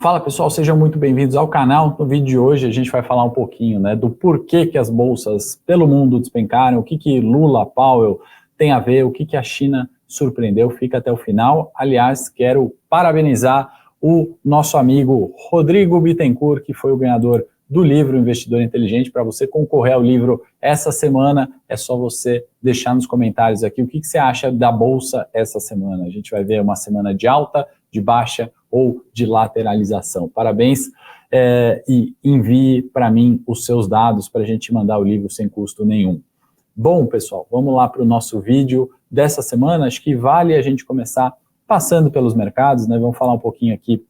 Fala pessoal, sejam muito bem-vindos ao canal. No vídeo de hoje a gente vai falar um pouquinho do porquê que as bolsas pelo mundo despencaram, o que Lula, Powell tem a ver, o que a China surpreendeu. Fica até o final. Aliás, quero parabenizar o nosso amigo Rodrigo Bittencourt, que foi o ganhador do livro Investidor Inteligente. Para você concorrer ao livro essa semana, é só você deixar nos comentários aqui o que você acha da bolsa essa semana. A gente vai ver uma semana de alta, de baixa ou de lateralização. Parabéns e envie para mim os seus dados para a gente mandar o livro sem custo nenhum. Bom, pessoal, vamos lá para o nosso vídeo dessa semana. Acho que vale a gente começar passando pelos mercados, né? Vamos falar um pouquinho aqui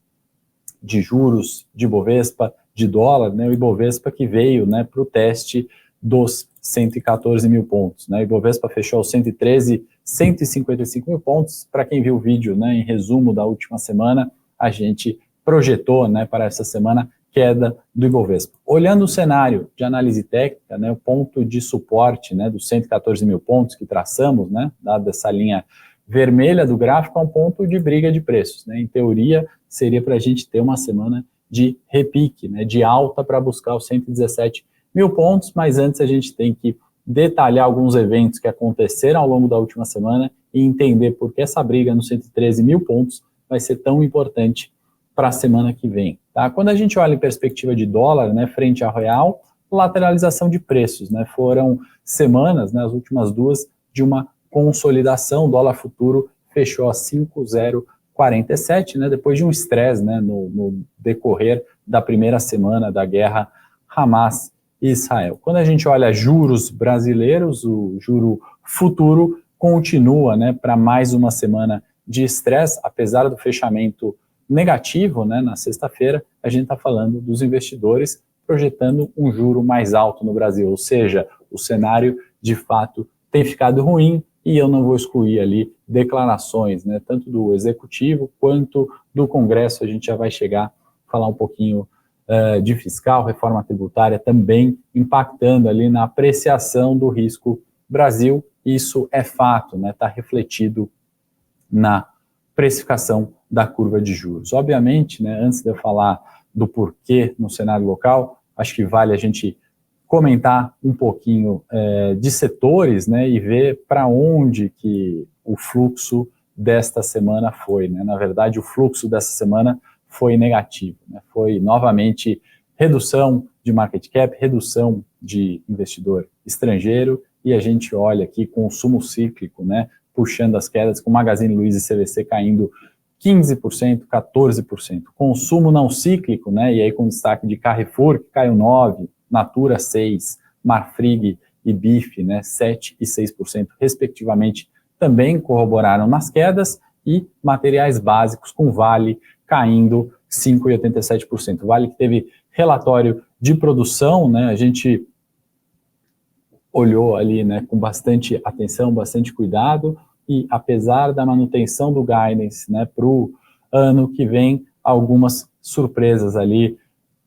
de juros, de Ibovespa, de dólar, né? O Ibovespa que veio, né, para o teste dos 114 mil pontos, né? O Ibovespa fechou aos 155 mil pontos. Para quem viu o vídeo, né, em resumo da última semana, a gente projetou, né, para essa semana queda do Ibovespa. Olhando o cenário de análise técnica, né, o ponto de suporte, né, dos 114 mil pontos que traçamos, né, dada essa linha vermelha do gráfico, é um ponto de briga de preços, né? Em teoria, seria para a gente ter uma semana de repique, né, de alta para buscar os 117 mil pontos, mas antes a gente tem que detalhar alguns eventos que aconteceram ao longo da última semana e entender por que essa briga nos 113 mil pontos vai ser tão importante para a semana que vem. Tá? Quando a gente olha em perspectiva de dólar, né, frente ao real, lateralização de preços, né, foram semanas, né, as últimas duas, de uma consolidação. O dólar futuro fechou a 5,047, né, depois de um estresse, né, no decorrer da primeira semana da guerra Hamas e Israel. Quando a gente olha juros brasileiros, o juro futuro continua, né, para mais uma semana de estresse, apesar do fechamento negativo, né, na sexta-feira, a gente está falando dos investidores projetando um juro mais alto no Brasil, ou seja, o cenário de fato tem ficado ruim e eu não vou excluir ali declarações, né, tanto do executivo quanto do Congresso. A gente já vai chegar a falar um pouquinho de fiscal, reforma tributária também impactando ali na apreciação do risco Brasil. Isso é fato, né, está refletido na precificação da curva de juros. Obviamente, né, antes de eu falar do porquê no cenário local, acho que vale a gente comentar um pouquinho de setores, né, e ver para onde que o fluxo desta semana foi, né? Na verdade, o fluxo dessa semana foi negativo, né? Foi novamente redução de market cap, redução de investidor estrangeiro, e a gente olha aqui consumo cíclico, né, puxando as quedas, com Magazine Luiza e CVC caindo 15%, 14%. Consumo não cíclico, né, e aí com destaque de Carrefour, que caiu 9%, Natura 6%, Marfrig e BIF, né, 7% e 6%, respectivamente, também corroboraram nas quedas, e materiais básicos com Vale caindo 5,87%. Vale que teve relatório de produção, né, a gente olhou ali, né, com bastante atenção, bastante cuidado, e apesar da manutenção do guidance, né, para o ano que vem, algumas surpresas ali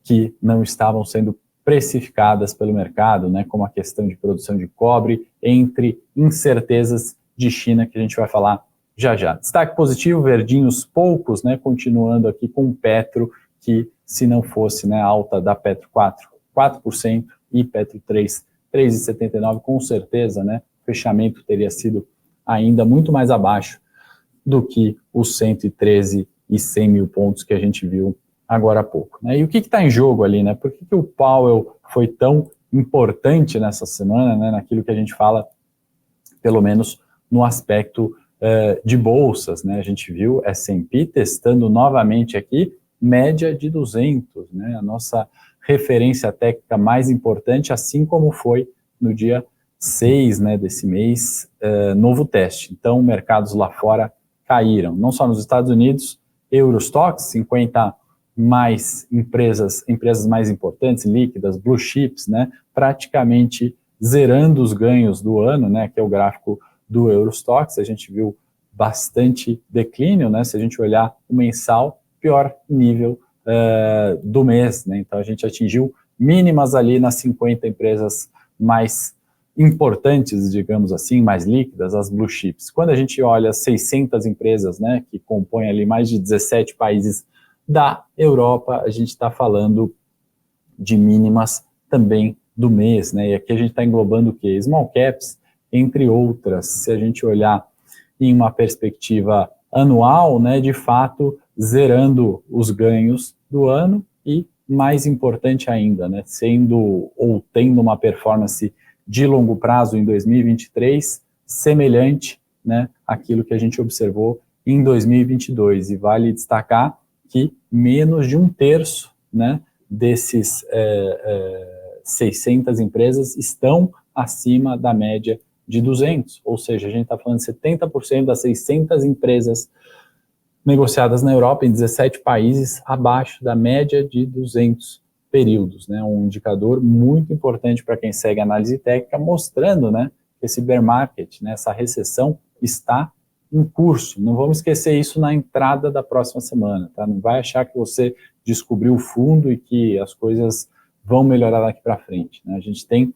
que não estavam sendo precificadas pelo mercado, né, como a questão de produção de cobre, entre incertezas de China, que a gente vai falar já já. Destaque positivo, verdinhos poucos, né, continuando aqui com o Petro, que se não fosse, né, a alta da Petro 4% e Petro 3,79%, com certeza, né, o fechamento teria sido ainda muito mais abaixo do que os 113 e 100 mil pontos que a gente viu agora há pouco, né? E o que está em jogo ali, né? Por que o Powell foi tão importante nessa semana, né, naquilo que a gente fala, pelo menos no aspecto de bolsas, né? A gente viu S&P testando novamente aqui média de 200, né? A nossa referência técnica mais importante, assim como foi no dia 6, né, desse mês, novo teste. Então, mercados lá fora caíram, não só nos Estados Unidos, Eurostoxx, 50 mais empresas mais importantes, líquidas, blue chips, né, praticamente zerando os ganhos do ano, né, que é o gráfico do Eurostoxx. A gente viu bastante declínio, né, se a gente olhar o mensal, pior nível do mês, né, então a gente atingiu mínimas ali nas 50 empresas mais importantes, digamos assim, mais líquidas, as blue chips. Quando a gente olha 600 empresas, né, que compõem ali mais de 17 países da Europa, a gente está falando de mínimas também do mês, né? E aqui a gente está englobando o quê? Small caps, entre outras. Se a gente olhar em uma perspectiva anual, né, de fato, zerando os ganhos do ano e, mais importante ainda, né, sendo ou tendo uma performance de longo prazo em 2023 semelhante, né, àquilo que a gente observou em 2022. E vale destacar que menos de um terço, né, desses 600 empresas estão acima da média de 200, ou seja, a gente está falando de 70% das 600 empresas negociadas na Europa, em 17 países, abaixo da média de 200 períodos, né? Um indicador muito importante para quem segue a análise técnica, mostrando, né, que esse bear market, né, essa recessão está em curso. Não vamos esquecer isso na entrada da próxima semana, tá? Não vai achar que você descobriu o fundo e que as coisas vão melhorar daqui para frente, né? A gente tem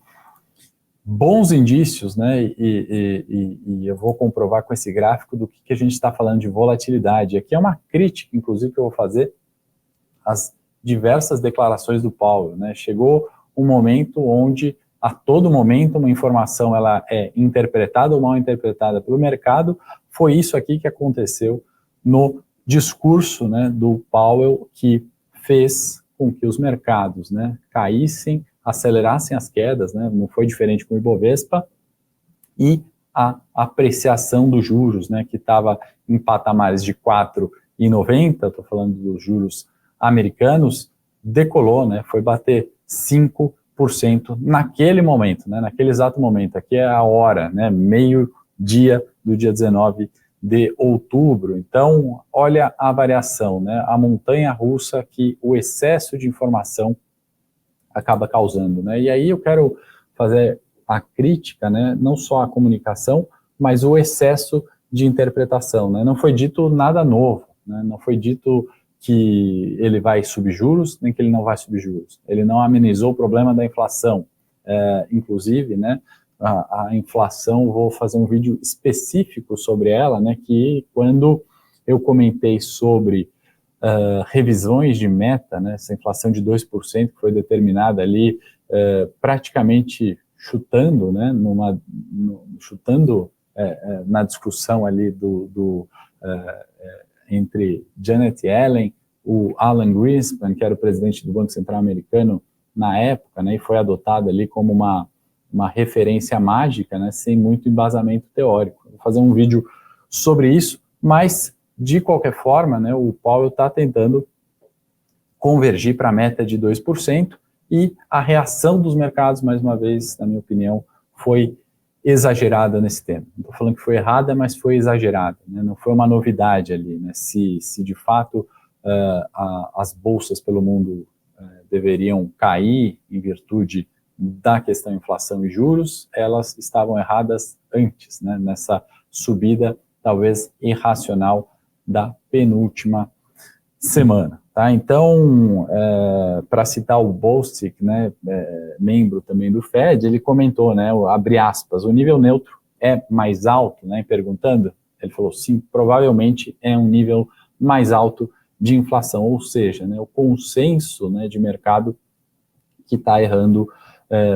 bons indícios, né, e eu vou comprovar com esse gráfico do que a gente está falando de volatilidade. Aqui é uma crítica, inclusive, que eu vou fazer às diversas declarações do Powell, né? Chegou um momento onde, a todo momento, uma informação ela é interpretada ou mal interpretada pelo mercado. Foi isso aqui que aconteceu no discurso, né, do Powell, que fez com que os mercados, né, caíssem, acelerassem as quedas, né, não foi diferente com o Ibovespa, e a apreciação dos juros, né, que estava em patamares de 4,90, estou falando dos juros americanos, decolou, né, foi bater 5% naquele momento, né, naquele exato momento. Aqui é a hora, né, meio-dia do dia 19 de outubro. Então, olha a variação, né, a montanha-russa que o excesso de informação acaba causando, né? E aí eu quero fazer a crítica, né, não só à comunicação, mas o excesso de interpretação, né? Não foi dito nada novo, né? Não foi dito que ele vai subir juros, nem que ele não vai subir juros. Ele não amenizou o problema da inflação. Inclusive, né, a inflação, vou fazer um vídeo específico sobre ela, né, que quando eu comentei sobre revisões de meta, né, essa inflação de 2% que foi determinada ali, praticamente chutando, né, chutando na discussão ali entre Janet Yellen, o Alan Greenspan, que era o presidente do Banco Central americano na época, né, e foi adotado ali como uma referência mágica, né, sem muito embasamento teórico. Vou fazer um vídeo sobre isso, mas de qualquer forma, né, o Powell está tentando convergir para a meta de 2%, e a reação dos mercados, mais uma vez, na minha opinião, foi exagerada nesse tema. Não estou falando que foi errada, mas foi exagerada, né? Não foi uma novidade ali, né? Se de fato as bolsas pelo mundo deveriam cair em virtude da questão inflação e juros, elas estavam erradas antes, né? Nessa subida talvez irracional da penúltima semana, tá? Então, para citar o Bostic, né, membro também do Fed, ele comentou, né, abre aspas, o nível neutro é mais alto, né, perguntando, ele falou, sim, provavelmente é um nível mais alto de inflação, ou seja, né, o consenso, né, de mercado que está errando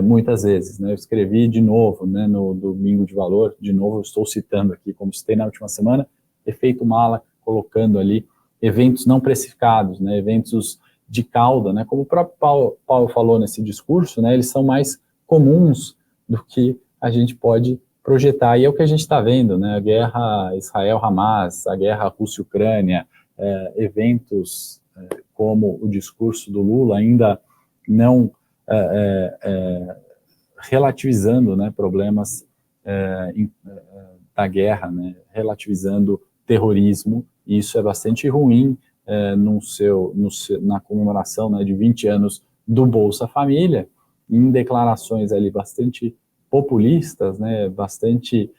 muitas vezes, né? Eu escrevi de novo, né, no Domingo de Valor, de novo eu estou citando aqui, como citei na última semana, efeito mala, colocando ali eventos não precificados, né, eventos de cauda, né, como o próprio Paulo falou nesse discurso, né, eles são mais comuns do que a gente pode projetar, e é o que a gente está vendo, né, a guerra Israel-Hamas, a guerra Rússia-Ucrânia, eventos como o discurso do Lula ainda não relativizando, né, problemas da guerra, né, relativizando terrorismo. Isso é bastante ruim na comemoração, né, de 20 anos do Bolsa Família, em declarações ali bastante populistas, né, bastante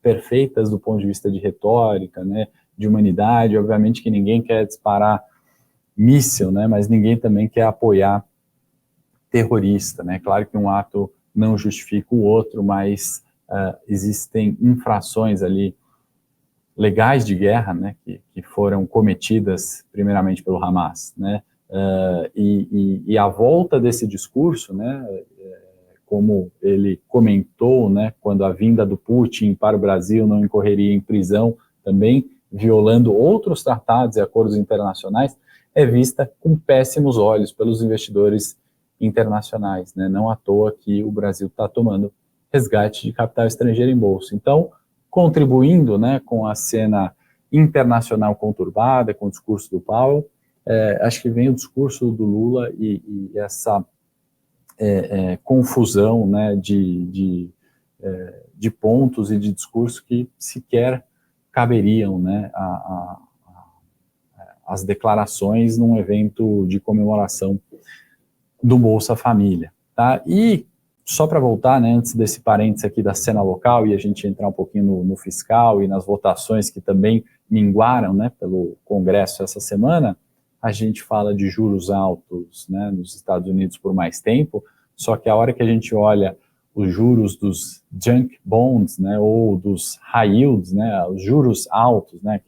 perfeitas do ponto de vista de retórica, né, de humanidade. Obviamente que ninguém quer disparar míssil, né, mas ninguém também quer apoiar terrorista, né. Claro que um ato não justifica o outro, mas existem infrações ali legais de guerra, né, que foram cometidas primeiramente pelo Hamas, né, e a volta desse discurso, né, como ele comentou, né, quando a vinda do Putin para o Brasil não incorreria em prisão, também violando outros tratados e acordos internacionais, é vista com péssimos olhos pelos investidores internacionais, né, não à toa que o Brasil está tomando resgate de capital estrangeiro em bolsa. Então, contribuindo, né, com a cena internacional conturbada, com o discurso do Powell, acho que vem o discurso do Lula e essa confusão, né, de pontos e de discurso que sequer caberiam, né, as declarações num evento de comemoração do Bolsa Família, tá? E só para voltar, né, antes desse parênteses aqui da cena local e a gente entrar um pouquinho no fiscal e nas votações que também minguaram, né, pelo Congresso essa semana, a gente fala de juros altos, né, nos Estados Unidos por mais tempo, só que a hora que a gente olha os juros dos junk bonds, né, ou dos high yields, né, os juros altos, né,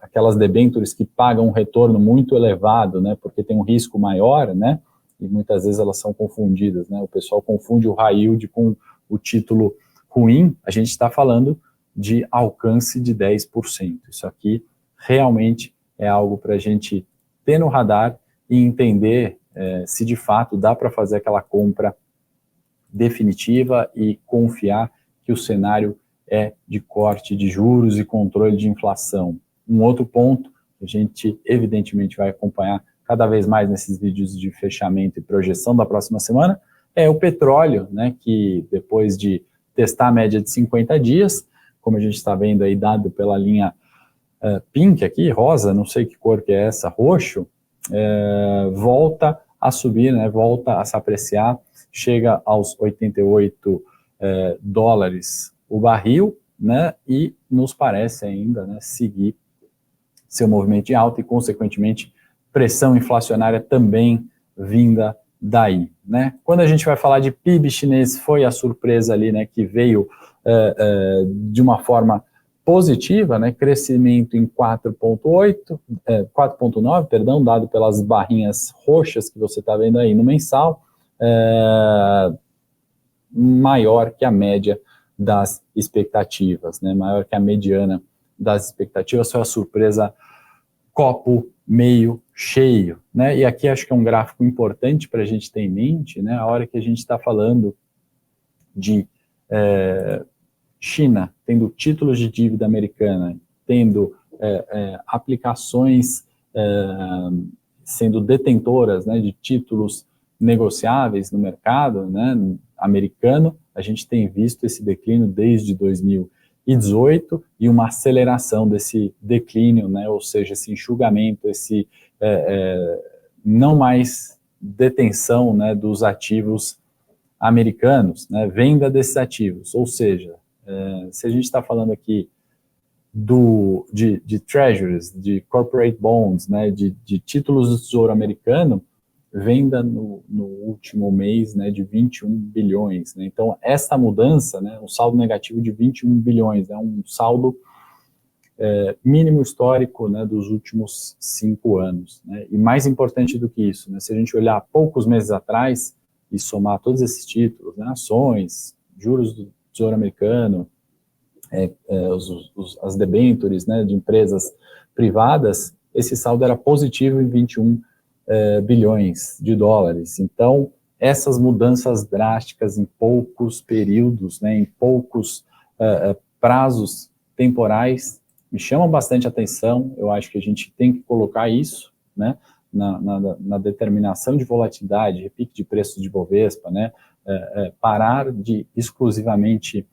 aquelas debêntures que pagam um retorno muito elevado, né, porque tem um risco maior, né, e muitas vezes elas são confundidas, né, o pessoal confunde o high yield com o título ruim, a gente está falando de alcance de 10%. Isso aqui realmente é algo para a gente ter no radar e entender se de fato dá para fazer aquela compra definitiva e confiar que o cenário é de corte de juros e controle de inflação. Um outro ponto que a gente evidentemente vai acompanhar cada vez mais nesses vídeos de fechamento e projeção da próxima semana é o petróleo, né, que depois de testar a média de 50 dias, como a gente está vendo aí dado pela linha pink aqui, rosa, não sei que cor que é essa, roxo, volta a subir, né, volta a se apreciar, chega aos 88 dólares o barril, né, e nos parece ainda, né, seguir seu movimento de alta e, consequentemente, pressão inflacionária também vinda daí, né. Quando a gente vai falar de PIB chinês, foi a surpresa ali, né, que veio de uma forma positiva, né, crescimento em 4,9, perdão, dado pelas barrinhas roxas que você está vendo aí no mensal, maior que a média das expectativas, né, maior que a mediana das expectativas, foi a surpresa copo meio cheio, né, e aqui acho que é um gráfico importante para a gente ter em mente, né, a hora que a gente está falando de China tendo títulos de dívida americana, tendo aplicações sendo detentoras, né, de títulos negociáveis no mercado, né, americano, a gente tem visto esse declínio desde 2018 e uma aceleração desse declínio, né, ou seja, esse enxugamento, esse não mais detenção, né, dos ativos americanos, né, venda desses ativos, ou seja, se a gente está falando aqui de treasuries, de corporate bonds, né, de títulos do Tesouro Americano, venda no último mês, né, de 21 bilhões. Né, então, essa mudança, né, um saldo negativo de 21 bilhões, é um saldo mínimo histórico, né, dos últimos 5 anos. Né, e mais importante do que isso, né, se a gente olhar poucos meses atrás e somar todos esses títulos, né, ações, juros do Tesouro Americano, as debêntures, né, de empresas privadas, esse saldo era positivo em 21 bilhões de dólares. Então, essas mudanças drásticas em poucos períodos, né, em poucos prazos temporais, me chamam bastante atenção. Eu acho que a gente tem que colocar isso, né, na determinação de volatilidade, repique de preços de Bovespa, né, parar de exclusivamente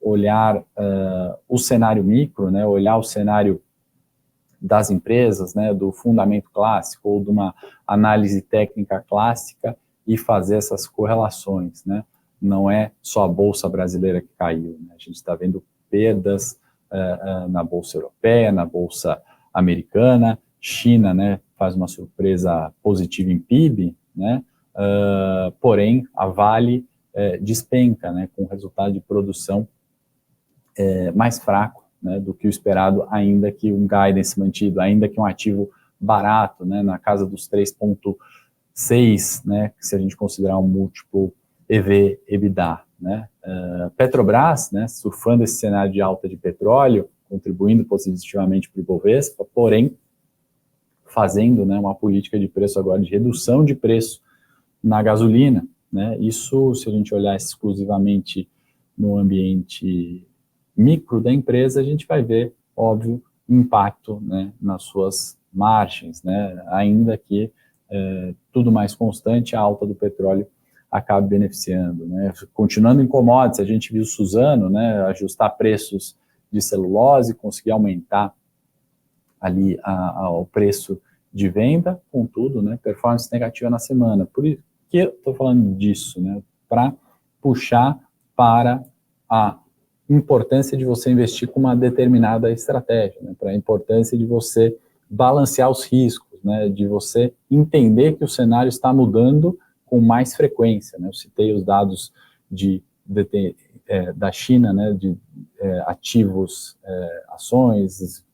olhar o cenário micro, né, olhar o cenário das empresas, né, do fundamento clássico ou de uma análise técnica clássica e fazer essas correlações, né. Não é só a Bolsa brasileira que caiu, né, a gente está vendo perdas na Bolsa Europeia, na Bolsa Americana, China, né, faz uma surpresa positiva em PIB, né, porém a Vale despenca, né, com resultado de produção mais fraco, né, do que o esperado, ainda que um guidance mantido, ainda que um ativo barato, né, na casa dos 3,6, né, se a gente considerar um múltiplo EV/EBITDA, né. Petrobras, né, surfando esse cenário de alta de petróleo, contribuindo positivamente para o Ibovespa, porém fazendo, né, uma política de preço agora de redução de preço na gasolina, né. Isso, se a gente olhar exclusivamente no ambiente micro da empresa, a gente vai ver, óbvio, impacto, né, nas suas margens, né, ainda que tudo mais constante, a alta do petróleo acabe beneficiando, né. Continuando em commodities, a gente viu Suzano, né, ajustar preços de celulose, conseguir aumentar ali o preço de venda, contudo, né, performance negativa na semana. Por que eu estou falando disso, né? Para puxar para a importância de você investir com uma determinada estratégia, né? Para a importância de você balancear os riscos, né? De você entender que o cenário está mudando com mais frequência, né? Eu citei os dados da China, né? De ativos, ações,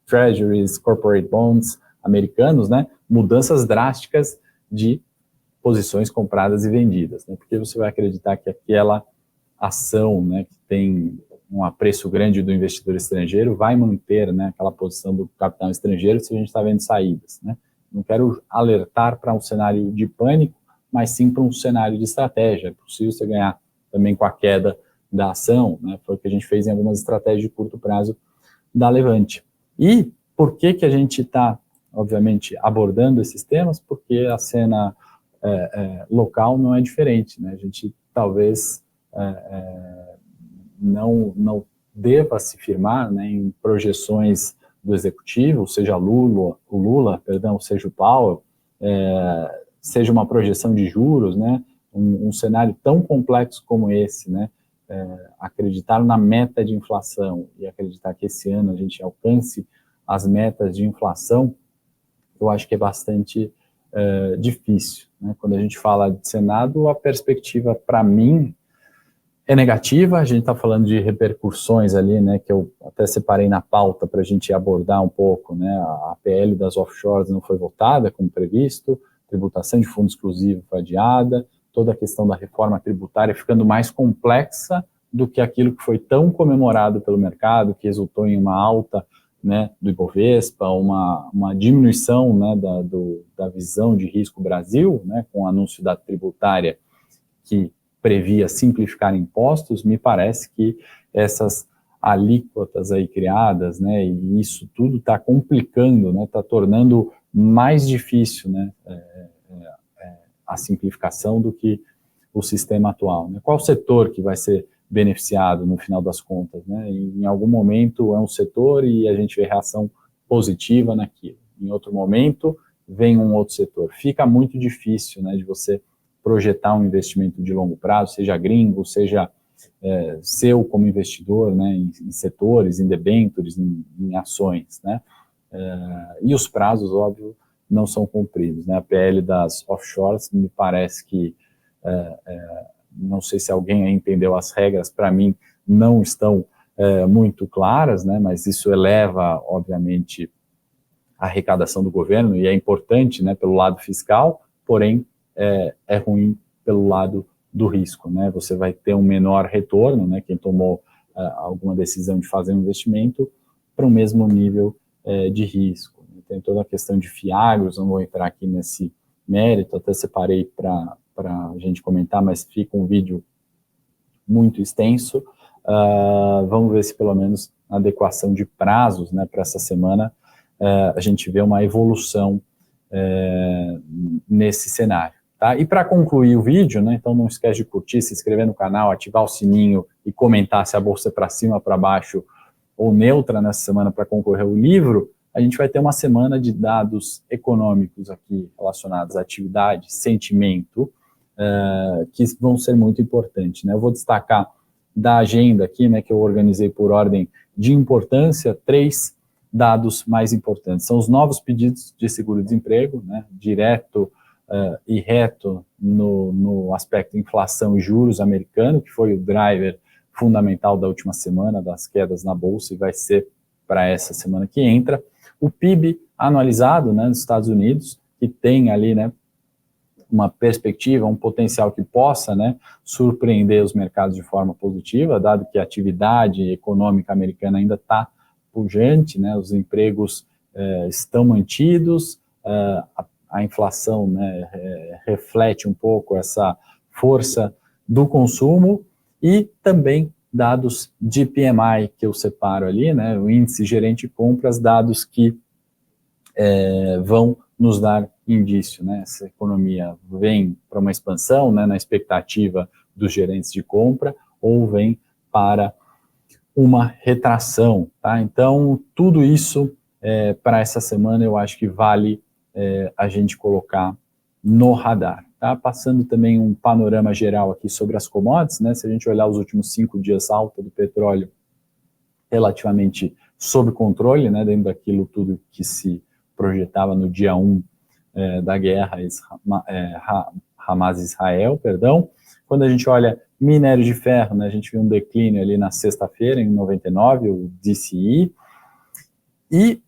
treasuries, corporate bonds americanos, né? Mudanças drásticas de posições compradas e vendidas, né? Porque você vai acreditar que aquela ação, né, que tem um apreço grande do investidor estrangeiro vai manter, né, aquela posição do capital estrangeiro se a gente está vendo saídas, né? Não quero alertar para um cenário de pânico, mas sim para um cenário de estratégia. É possível você ganhar também com a queda da ação, né? Foi o que a gente fez em algumas estratégias de curto prazo da Levante. E por que a gente está, obviamente, abordando esses temas? Porque a cena local não é diferente, né? A gente talvez não deva se firmar, né, em projeções do executivo, seja o Lula, seja o Powell, seja uma projeção de juros, né? Um cenário tão complexo como esse, né? Acreditar na meta de inflação e acreditar que esse ano a gente alcance as metas de inflação, eu acho que é bastante difícil, né? Quando a gente fala de Senado, a perspectiva, para mim, é negativa. A gente está falando de repercussões ali, né, que eu até separei na pauta para a gente abordar um pouco, né? A PL das offshores não foi votada como previsto, tributação de fundo exclusivo foi adiada, toda a questão da reforma tributária ficando mais complexa do que aquilo que foi tão comemorado pelo mercado, que resultou em uma alta, né, do Ibovespa, uma diminuição, né, da visão de risco Brasil, né, com o anúncio da tributária que previa simplificar impostos. Me parece que essas alíquotas aí criadas, né, e isso tudo está complicando, né, está tornando mais difícil, né, a simplificação do que o sistema atual, né? Qual setor que vai ser beneficiado no final das contas, né? Em algum momento é um setor e a gente vê reação positiva naquilo. Em outro momento vem um outro setor. Fica muito difícil, né, de você projetar um investimento de longo prazo, seja gringo, seja seu como investidor, né, em setores, em debêntures, em ações, né? E os prazos, óbvio, não são cumpridos, né? A PL das offshores me parece que não sei se alguém aí entendeu as regras, para mim não estão muito claras, né, mas isso eleva, obviamente, a arrecadação do governo e é importante, né, pelo lado fiscal, porém é ruim pelo lado do risco, né? Você vai ter um menor retorno, né, quem tomou alguma decisão de fazer um investimento para o mesmo nível de risco. Tem toda a questão de fiagros, não vou entrar aqui nesse mérito, até separei para a gente comentar, mas fica um vídeo muito extenso. Vamos ver se pelo menos na adequação de prazos, né, para essa semana, a gente vê uma evolução nesse cenário. Tá? E para concluir o vídeo, né, então não esquece de curtir, se inscrever no canal, ativar o sininho e comentar se a bolsa é para cima, para baixo ou neutra nessa semana para concorrer ao livro. A gente vai ter uma semana de dados econômicos aqui relacionados à atividade, sentimento, que vão ser muito importantes, né? Eu vou destacar da agenda aqui, né, que eu organizei por ordem de importância, 3 dados mais importantes. São os novos pedidos de seguro-desemprego, né, direto e reto no aspecto inflação e juros americano, que foi o driver fundamental da última semana, das quedas na Bolsa, e vai ser para essa semana que entra. O PIB anualizado, né, dos Estados Unidos, que tem ali, né, uma perspectiva, um potencial que possa, né, surpreender os mercados de forma positiva, dado que a atividade econômica americana ainda está pujante, né, os empregos estão mantidos, a inflação, né, reflete um pouco essa força do consumo, e também dados de PMI, que eu separo ali, né, o índice gerente de compras, dados que vão nos dar indício, né, se a economia vem para uma expansão, né, na expectativa dos gerentes de compra, ou vem para uma retração, tá? Então, tudo isso para essa semana eu acho que vale a gente colocar no radar, tá? Passando também um panorama geral aqui sobre as commodities, né, se a gente olhar os últimos 5 dias, alta do petróleo relativamente sob controle, né, dentro daquilo tudo que se projetava no dia 1 da guerra Hamas-Israel, perdão. Quando a gente olha minério de ferro, né, a gente viu um declínio ali na sexta-feira, em 99, o DCI, e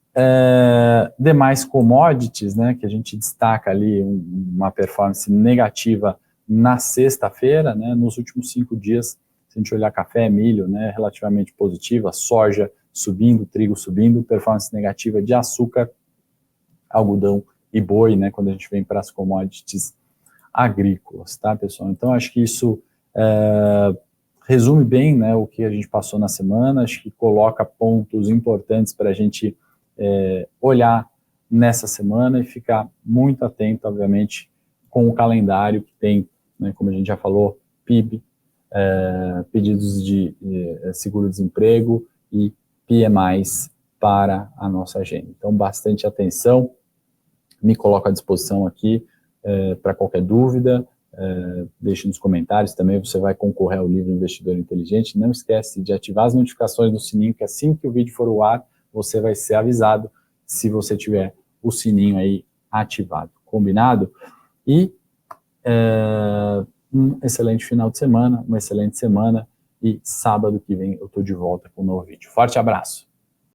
demais commodities, né, que a gente destaca ali uma performance negativa na sexta-feira, né, nos últimos 5 dias, se a gente olhar café, milho, né, relativamente positiva, soja subindo, trigo subindo, performance negativa de açúcar, algodão e boi, né, quando a gente vem para as commodities agrícolas, tá, pessoal? Então, acho que isso resume bem, né, o que a gente passou na semana, acho que coloca pontos importantes para a gente olhar nessa semana e ficar muito atento, obviamente, com o calendário que tem, né, como a gente já falou, PIB, pedidos de seguro-desemprego e PMIs para a nossa agenda. Então, bastante atenção, me coloco à disposição aqui para qualquer dúvida, deixe nos comentários também, você vai concorrer ao livro Investidor Inteligente. Não esquece de ativar as notificações do sininho, que assim que o vídeo for ao ar, você vai ser avisado se você tiver o sininho aí ativado, combinado? E um excelente final de semana, uma excelente semana, e sábado que vem eu estou de volta com um novo vídeo. Forte abraço!